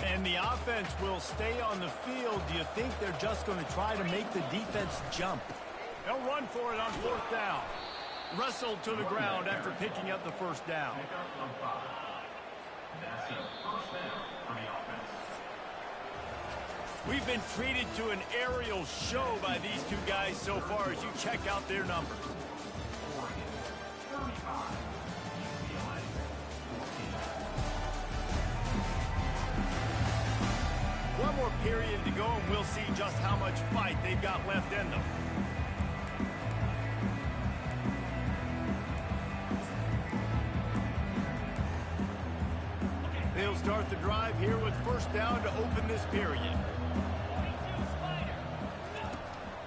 And the offense will stay on the field. Do you think they're just going to try to make the defense jump? They'll run for it on 4th down. Wrestled to the ground after picking up the 1st down. That's a first down for the offense. We've been treated to an aerial show by these two guys so far as you check out their numbers. Oregon, 35. UCLA, 14. One more period to go, and we'll see just how much fight they've got left in them. They'll start the drive here with 1st down to open this period.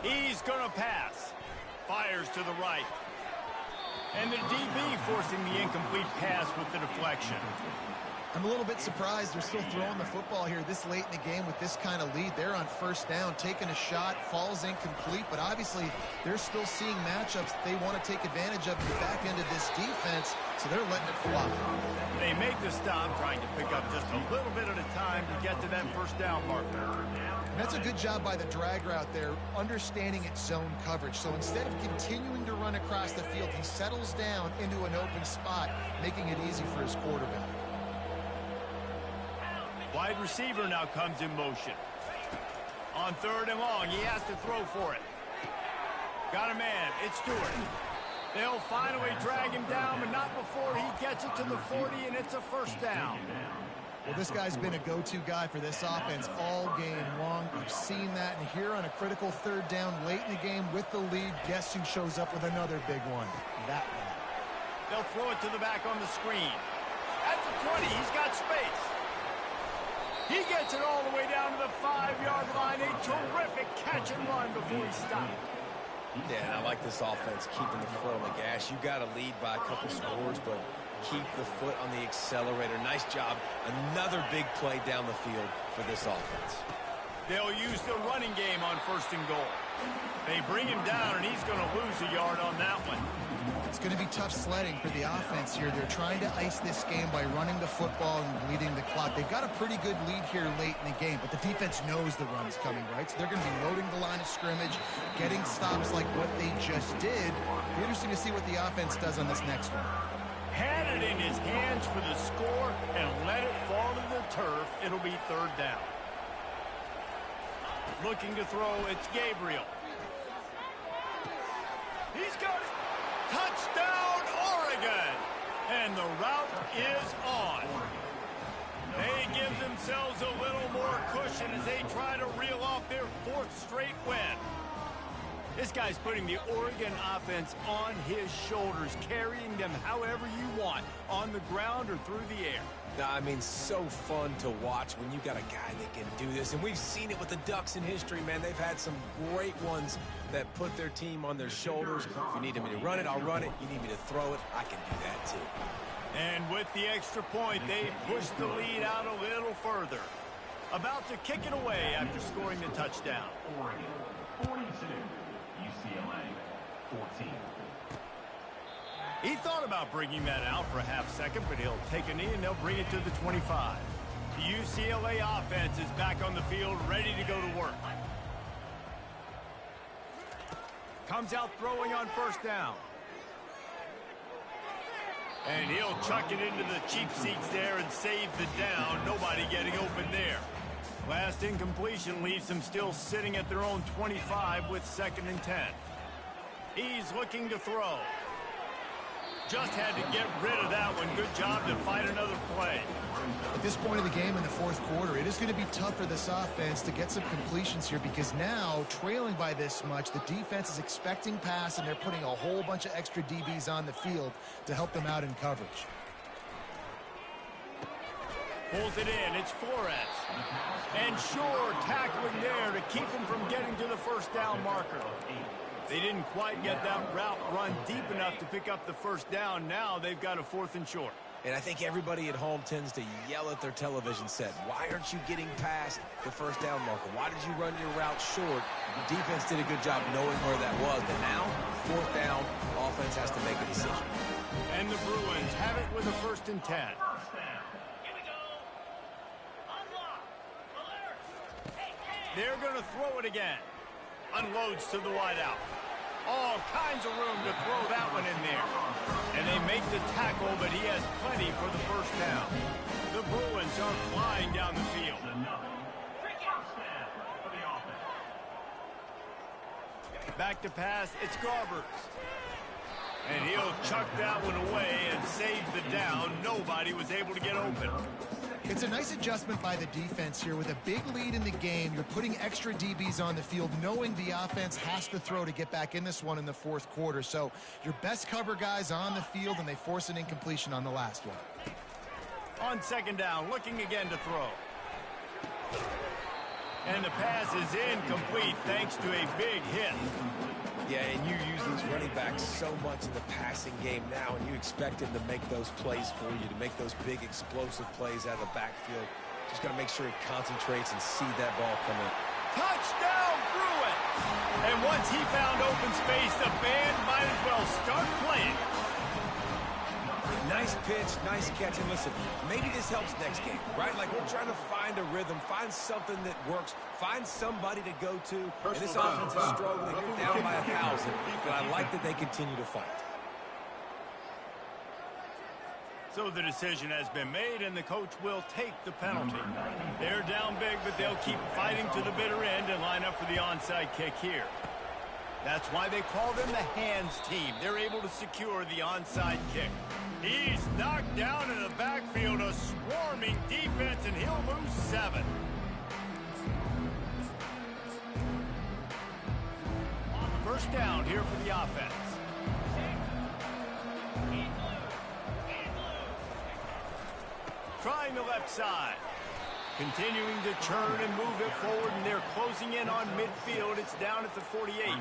He's going to pass. Fires to the right. And the DB forcing the incomplete pass with the deflection. I'm a little bit surprised they're still throwing the football here this late in the game with this kind of lead. They're on 1st down, taking a shot, falls incomplete, but obviously they're still seeing matchups that they want to take advantage of in the back end of this defense, so they're letting it fly. They make the stop, trying to pick up just a little bit at a time to get to that 1st down marker. And that's a good job by the drag route there, understanding its zone coverage. So instead of continuing to run across the field, he settles down into an open spot, making it easy for his quarterback. Wide receiver now comes in motion. On 3rd and long, he has to throw for it. Got a man, it's Stewart. They'll finally drag him down, but not before he gets it to the 40, and it's a 1st down. Well, this guy's been a go-to guy for this offense all game long. We've seen that, and here on a critical 3rd down late in the game with the lead, guess who shows up with another big one? That one. They'll throw it to the back on the screen. At the 20, he's got space. He gets it all the way down to the 5-yard line. A terrific catch and run before he stopped. Yeah, and I like this offense, keeping the foot on the gas. You got to lead by a couple scores, but keep the foot on the accelerator. Nice job. Another big play down the field for this offense. They'll use the running game on 1st and goal. They bring him down, and he's going to lose a yard on that one. It's going to be tough sledding for the offense here. They're trying to ice this game by running the football and bleeding the clock. They've got a pretty good lead here late in the game, but the defense knows the run's coming, right? So they're going to be loading the line of scrimmage, getting stops like what they just did. It'll be interesting to see what the offense does on this next one. Had it in his hands for the score and let it fall to the turf. It'll be 3rd down. Looking to throw, it's Gabriel. He's got it. Touchdown, Oregon! And the route is on. They give themselves a little more cushion as they try to reel off their 4th straight win. This guy's putting the Oregon offense on his shoulders, carrying them however you want, on the ground or through the air. I mean, so fun to watch when you got a guy that can do this. And we've seen it with the Ducks in history, man. They've had some great ones that put their team on their shoulders. If you need me to run it, I'll run it. You need me to throw it, I can do that too. And with the extra point, they push the lead out a little further. About to kick it away after scoring the touchdown. Oregon, 42. UCLA, 14. He thought about bringing that out for a half second, but he'll take a knee and they'll bring it to the 25. The UCLA offense is back on the field, ready to go to work. Comes out throwing on 1st down. And he'll chuck it into the cheap seats there and save the down. Nobody getting open there. Last incompletion leaves them still sitting at their own 25 with 2nd and 10. He's looking to throw. Just had to get rid of that one. Good job to find another play. At this point of the game in the 4th quarter, it is going to be tough for this offense to get some completions here because now, trailing by this much, the defense is expecting pass and they're putting a whole bunch of extra DBs on the field to help them out in coverage. Pulls it in. It's Flores. And sure, tackling there to keep him from getting to the 1st down marker. They didn't quite get that route run deep enough to pick up the 1st down. Now they've got a 4th and short. And I think everybody at home tends to yell at their television set. Why aren't you getting past the first down marker? Why did you run your route short? The defense did a good job knowing where that was. But now, fourth down, offense has to make a decision. And the Bruins have it with a 1st and 10. They're going to throw it again. Unloads to the wideout. All kinds of room to throw that one in there. And they make the tackle, but he has plenty for the 1st down. The Bruins are flying down the field. Back to pass, it's Garbers. And he'll chuck that one away and save the down. Nobody was able to get open. It's a nice adjustment by the defense here. With a big lead in the game, you're putting extra DBs on the field, knowing the offense has to throw to get back in this one in the 4th quarter. So your best cover guys on the field, and they force an incompletion on the last one. On 2nd down, looking again to throw. And the pass is incomplete thanks to a big hit. Yeah, and you use these running backs so much in the passing game now, and you expect him to make those plays for you, to make those big explosive plays out of the backfield. Just got to make sure he concentrates and see that ball come in. Touchdown, Bruins! And once he found open space, the band might as well start playing. Nice pitch, nice catch, and listen, maybe this helps next game, right? Like, we're trying to find a rhythm, find something that works, find somebody to go to, and this offense is struggling. You're down by 1,000, but I like that they continue to fight. So the decision has been made, and the coach will take the penalty. They're down big, but they'll keep fighting to the bitter end and line up for the onside kick here. That's why they call them the hands team. They're able to secure the onside kick. He's knocked down in the backfield, a swarming defense, and he'll lose 7. First down here for the offense. Trying the left side. Continuing to churn and move it forward, and they're closing in on midfield. It's down at the 48.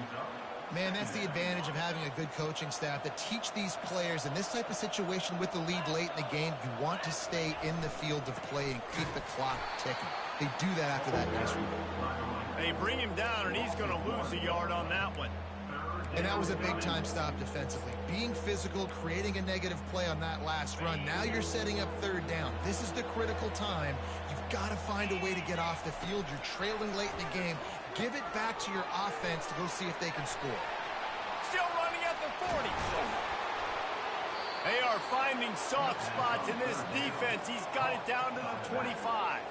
Man, that's the advantage of having a good coaching staff that teach these players in this type of situation with the lead late in the game. You want to stay in the field of play and keep the clock ticking. They do that after that nice run. They bring him down, and he's going to lose a yard on that one. And that was a big-time stop defensively. Being physical, creating a negative play on that last run. Now you're setting up 3rd down. This is the critical time. You've got to find a way to get off the field. You're trailing late in the game. Give it back to your offense to go see if they can score. Still running at the 40. They are finding soft spots in this defense. He's got it down to the 25.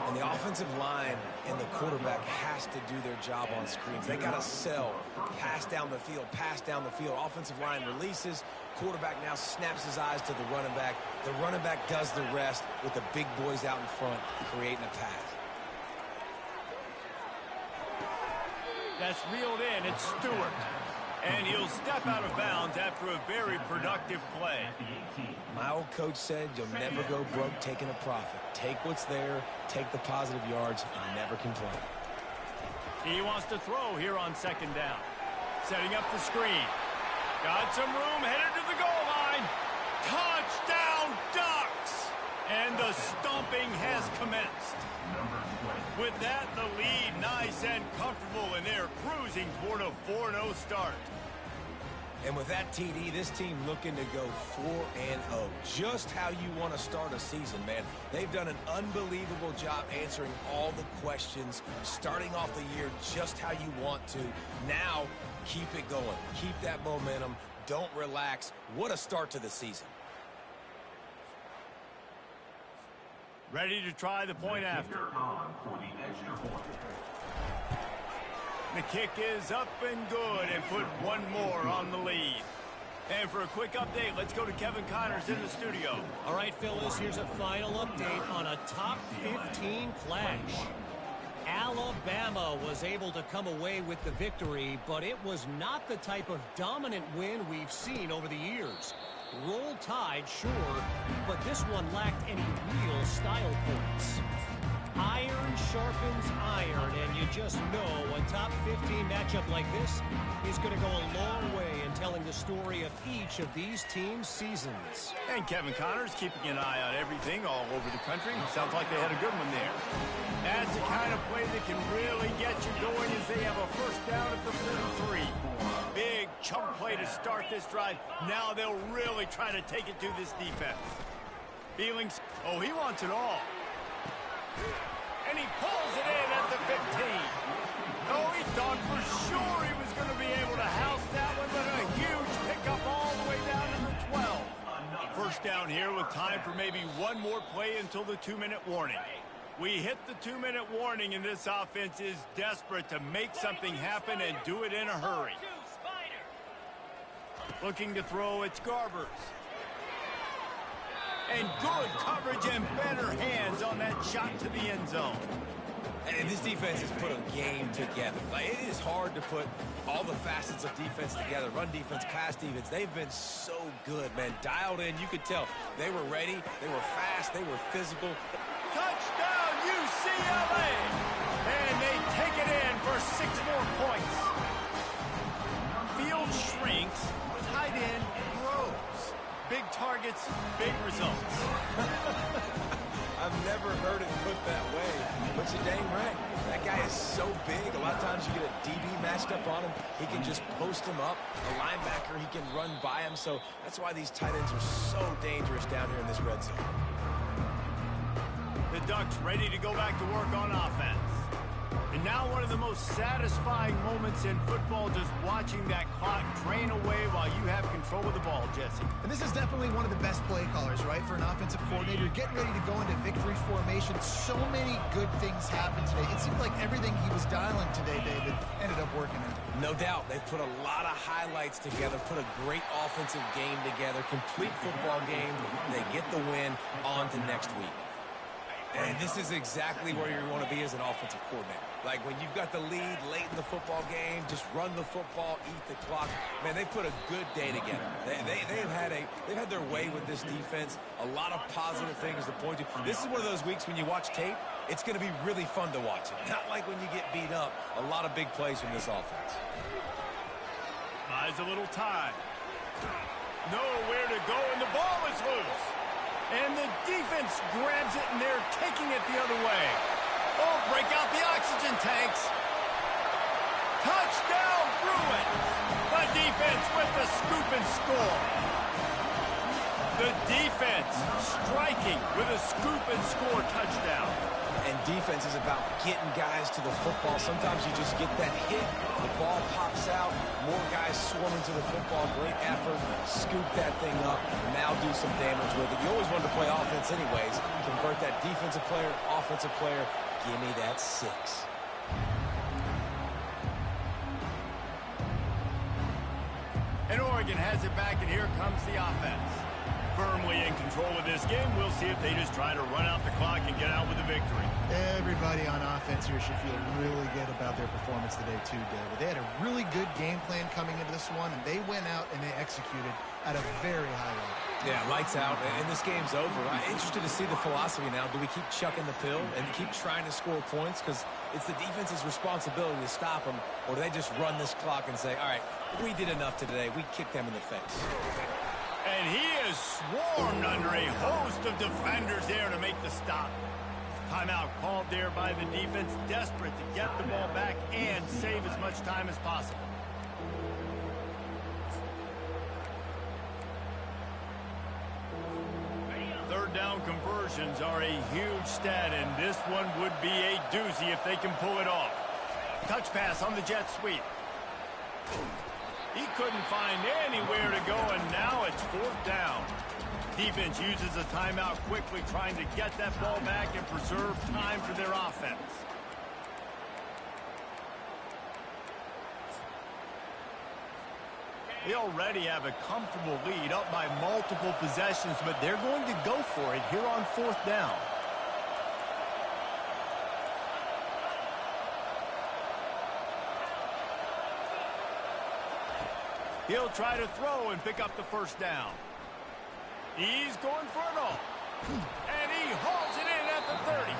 And the offensive line and the quarterback has to do their job on screens. They got to sell, pass down the field, pass down the field. Offensive line releases. Quarterback now snaps his eyes to the running back. The running back does the rest with the big boys out in front creating a pass. That's reeled in. It's Stewart. And he'll step out of bounds after a very productive play. My old coach said you'll never go broke taking a profit. Take what's there, take the positive yards, and never complain. He wants to throw here on 2nd down. Setting up the screen. Got some room, headed to the goal line. Touchdown, Ducks! And the stomping has commenced. With that, the lead nice and comfortable, and they're cruising toward a 4-0 start. And with that TD, this team looking to go 4-0. Just how you want to start a season, man. They've done an unbelievable job answering all the questions, starting off the year just how you want to. Now, keep it going. Keep that momentum. Don't relax. What a start to the season. Ready to try the point after. The kick is up and good, and put one more on the lead. And for a quick update, let's go to Kevin Connors in the studio. All right, Phyllis, here's a final update on a top 15 clash. Alabama was able to come away with the victory, but it was not the type of dominant win we've seen over the years. Roll Tide, sure, but this one lacked any real style points. Iron sharpens iron, and you just know a top 15 matchup like this is going to go a long way in telling the story of each of these teams' seasons. And Kevin Connors keeping an eye on everything all over the country. Sounds like they had a good one there. That's the kind of play that can really get you going as they have a first down at the 43. Big chunk play to start this drive. Now they'll really try to take it to this defense. Feelings, oh, he wants it all. And he pulls it in at the 15. Oh, he thought for sure he was going to be able to house that one, but a huge pickup all the way down to the 12. First down here with time for maybe one more play until the 2-minute warning. We hit the 2-minute warning, and this offense is desperate to make something happen and do it in a hurry. Looking to throw, it's Garbers. And good coverage and better hands on that shot to the end zone. And this defense has put a game together. Like, it is hard to put all the facets of defense together. Run defense, pass defense. They've been so good, man. Dialed in. You could tell they were ready. They were fast. They were physical. Touchdown, UCLA! And they take it in for 6 more points. Field shrinks. Tight end grows. Big targets, big results. I've never heard it put that way, but you're dang right. That guy is so big. A lot of times you get a DB matched up on him. He can just post him up. A linebacker, he can run by him. So that's why these tight ends are so dangerous down here in this red zone. The Ducks ready to go back to work on offense. And now one of the most satisfying moments in football, just watching that clock drain away while you have control of the ball, Jesse. And this is definitely one of the best play callers, right, for an offensive coordinator. Getting ready to go into victory formation. So many good things happened today. It seemed like everything he was dialing today, David, ended up working out. No doubt. They've put a lot of highlights together, put a great offensive game together, complete football game. They get the win on to next week. And this is exactly where you want to be as an offensive coordinator. Like when you've got the lead late in the football game, just run the football, eat the clock. Man, they put a good day together. They've had their way with this defense. A lot of positive things to point to. This is one of those weeks when you watch tape, it's going to be really fun to watch it. Not like when you get beat up. A lot of big plays from this offense. Buys a little time. Nowhere to go, and the ball is loose. And the defense grabs it, and they're taking it the other way. Oh, break out the oxygen tanks. Touchdown, Bruins. The defense with the scoop and score. The defense striking with a scoop and score touchdown. And defense is about getting guys to the football. Sometimes you just get that hit, the ball pops out, more guys swarming to the football. Great effort, scoop that thing up, now do some damage with it. You always wanted to play offense anyways. Convert that defensive player, offensive player. Give me that 6. And Oregon has it back, and here comes the offense. Firmly in control of this game. We'll see if they just try to run out the clock and get out with a victory. Everybody on offense here should feel really good about their performance today too, David. They had a really good game plan coming into this one, and they went out and they executed at a very high level. Yeah, lights out, and this game's over. I'm interested to see the philosophy now. Do we keep chucking the pill and keep trying to score points? Because it's the defense's responsibility to stop them, or do they just run this clock and say, all right, we did enough today. We kicked them in the face. And he is swarmed under a host of defenders there to make the stop. Timeout called there by the defense, desperate to get the ball back and save as much time as possible. Third down conversions are a huge stat, and this one would be a doozy if they can pull it off. Touch pass on the jet sweep. He couldn't find anywhere to go, and now it's 4th down. Defense uses a timeout quickly, trying to get that ball back and preserve time for their offense. They already have a comfortable lead, up by multiple possessions, but they're going to go for it here on 4th down. He'll try to throw and pick up the first down. He's going for it all. And he hauls it in at the 30.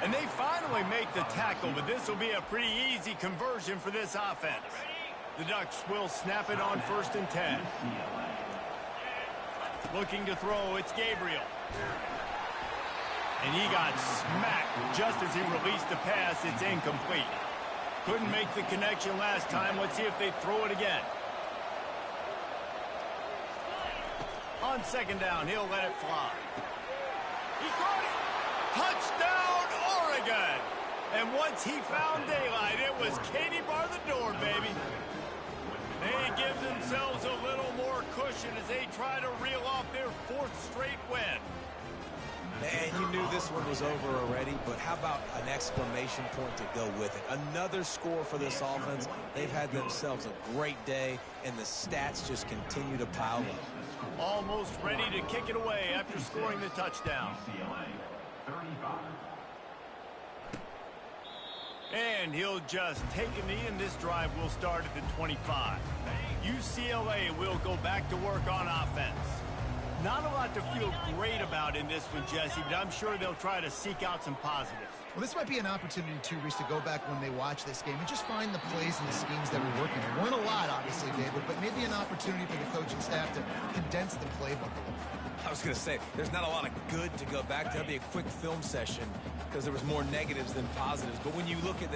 And they finally make the tackle, but this will be a pretty easy conversion for this offense. The Ducks will snap it on 1st and 10. Looking to throw, it's Gabriel. And he got smacked just as he released the pass. It's incomplete. Couldn't make the connection last time. Let's see if they throw it again. On 2nd down, he'll let it fly. He caught it. Touchdown, Oregon. And once he found daylight, it was Katie bar the door, baby. They give themselves a little more cushion as they try to reel off their 4th straight win. And you knew this one was over already, but how about an exclamation point to go with it? Another score for this offense. They've had themselves a great day, and the stats just continue to pile up. Almost ready to kick it away after scoring the touchdown. UCLA 35. And he'll just take a knee, and this drive will start at the 25. UCLA will go back to work on offense. Not a lot to feel great about in this one, Jesse, but I'm sure they'll try to seek out some positives. Well, this might be an opportunity, too, Reese, to go back when they watch this game and just find the plays and the schemes that were working. There weren't a lot, obviously, David, but maybe an opportunity for the coaching staff to condense the playbook a little. I was going to say, there's not a lot of good to go back to. That'd be a quick film session because there was more negatives than positives. But when you look at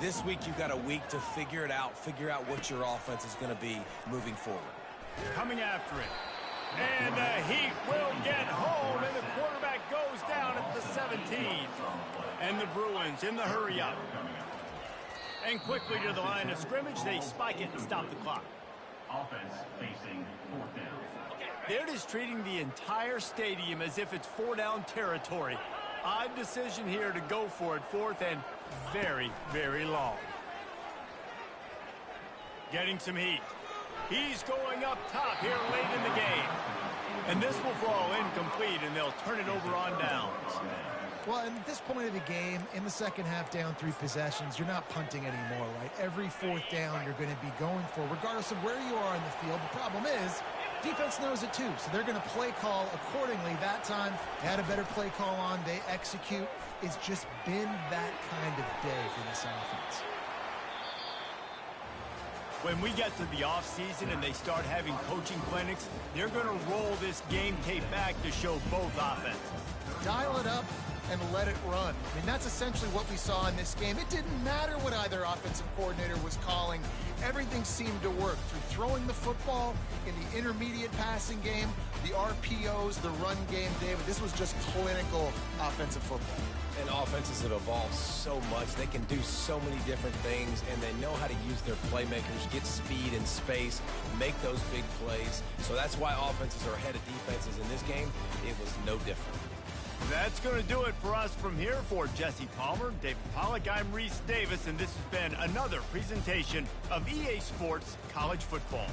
this week you've got a week to figure it out, figure out what your offense is going to be moving forward. Coming after it. And the Heat will get home, and the quarterback goes down at the 17. And the Bruins in the hurry-up. And quickly to the line of scrimmage, they spike it and stop the clock. Offense facing 4th down. They're just treating the entire stadium as if it's 4-down territory. Odd decision here to go for it 4th and very, very long. Getting some heat. He's going up top here late in the game. And this will fall incomplete, and they'll turn it over on downs. Well, at this point of the game, in the second half, down 3 possessions, you're not punting anymore, right? Every 4th down you're going to be going for, regardless of where you are in the field. The problem is, defense knows it too, so they're going to play call accordingly. That time, they had a better play call on. They execute. It's just been that kind of day for this offense. When we get to the offseason and they start having coaching clinics, they're going to roll this game tape back to show both offenses. Dial it up and let it run. I mean, that's essentially what we saw in this game. It didn't matter what either offensive coordinator was calling. Everything seemed to work through throwing the football in the intermediate passing game, the RPOs, the run game, David. This was just clinical offensive football. And offenses have evolved so much. They can do so many different things, and they know how to use their playmakers, get speed and space, make those big plays. So that's why offenses are ahead of defenses in this game. It was no different. That's going to do it for us from here. For Jesse Palmer, David Pollack, I'm Reese Davis, and this has been another presentation of EA Sports College Football.